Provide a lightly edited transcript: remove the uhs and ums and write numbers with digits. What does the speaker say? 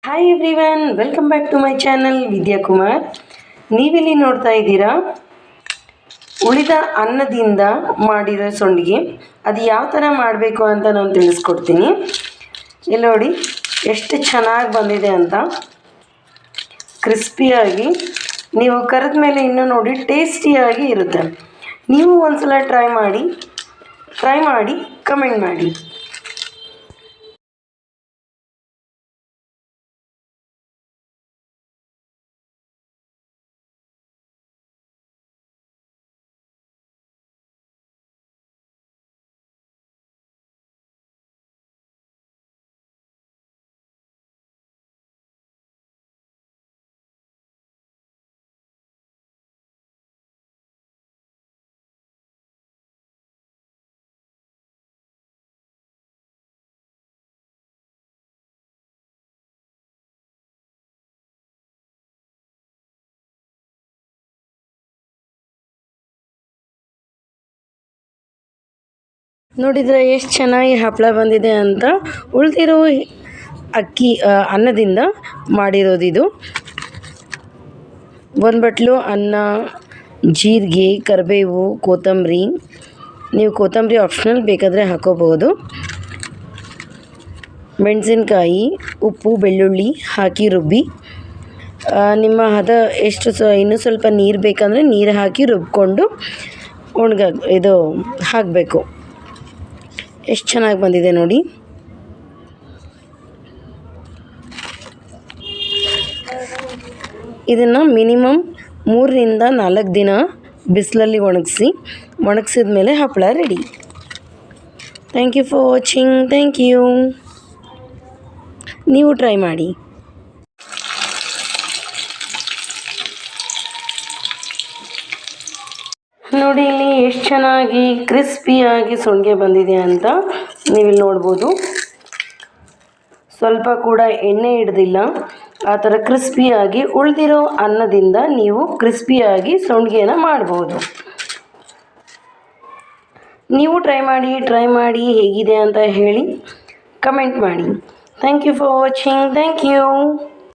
Hi everyone, welcome back to my channel Vidya Kumar. ನೀವಿಲ್ಲಿ ನೋಡ್ತಾ ಇದ್ದೀರಾ ಉಳಿದ ಅನ್ನದಿಂದ ಮಾಡಿರೋ ಸಂಡಿಗೆ. ಅದು ಯಾವ ಥರ ಮಾಡಬೇಕು ಅಂತ ನಾನು ತಿಳಿಸ್ಕೊಡ್ತೀನಿ. ಇಲ್ಲಿ ನೋಡಿ ಎಷ್ಟು ಚೆನ್ನಾಗಿ ಬಂದಿದೆ ಅಂತ, ಕ್ರಿಸ್ಪಿಯಾಗಿ. ನೀವು ಕರೆದ ಮೇಲೆ ಇನ್ನೂ ನೋಡಿ ಟೇಸ್ಟಿಯಾಗಿ ಇರುತ್ತೆ. ನೀವು ಒಂದ್ಸಲ ಟ್ರೈ ಮಾಡಿ ಕಮೆಂಟ್ ಮಾಡಿ. ನೋಡಿದರೆ ಎಷ್ಟು ಚೆನ್ನಾಗಿ ಹಪ್ಪಳ ಬಂದಿದೆ ಅಂತ. ಉಳಿದಿರೋ ಅನ್ನದಿಂದ ಮಾಡಿರೋದಿದು. ಒಂದು ಬಟ್ಲು ಅನ್ನ, ಜೀರಿಗೆ, ಕರಿಬೇವು, ಕೊತ್ತಂಬರಿ. ನೀವು ಕೊತ್ತಂಬರಿ ಆಪ್ಷನಲ್, ಬೇಕಾದರೆ ಹಾಕೋಬಹುದು. ಮೆಣಸಿನ್ಕಾಯಿ, ಉಪ್ಪು, ಬೆಳ್ಳುಳ್ಳಿ ಹಾಕಿ ರುಬ್ಬಿ, ನಿಮ್ಮ ಹದ ಎಷ್ಟು ಇನ್ನೂ ಸ್ವಲ್ಪ ನೀರು ಬೇಕಂದರೆ ನೀರು ಹಾಕಿ ರುಬ್ಕೊಂಡು ಇದು ಹಾಕಬೇಕು. ಎಷ್ಟು ಚೆನ್ನಾಗಿ ಬಂದಿದೆ ನೋಡಿ. ಇದನ್ನು ಮಿನಿಮಮ್ 3 ರಿಂದ 4 ದಿನ ಬಿಸಿಲಲ್ಲಿ ಒಣಗಿಸಿದ ಮೇಲೆ ಹಪ್ಪಳ ready. Thank you for watching. Thank you. ನೀವು ಟ್ರೈ ಮಾಡಿ. ನೋಡಿ ಇಲ್ಲಿ ಎಷ್ಟು ಚೆನ್ನಾಗಿ ಕ್ರಿಸ್ಪಿಯಾಗಿ ಸಂಡಿಗೆ ಬಂದಿದೆ ಅಂತ ನೀವಿಲ್ಲಿ ನೋಡ್ಬೋದು. ಸ್ವಲ್ಪ ಕೂಡ ಎಣ್ಣೆ ಹಿಡ್ದಿಲ್ಲ. ಆ ಥರ ಕ್ರಿಸ್ಪಿಯಾಗಿ ಉಳಿದಿರೋ ಅನ್ನದಿಂದ ನೀವು ಕ್ರಿಸ್ಪಿಯಾಗಿ ಸಂಡಿಗೆನ ಮಾಡ್ಬೋದು. ನೀವು ಟ್ರೈ ಮಾಡಿ ಹೇಗಿದೆ ಅಂತ ಹೇಳಿ ಕಮೆಂಟ್ ಮಾಡಿ. Thank you for watching. Thank you.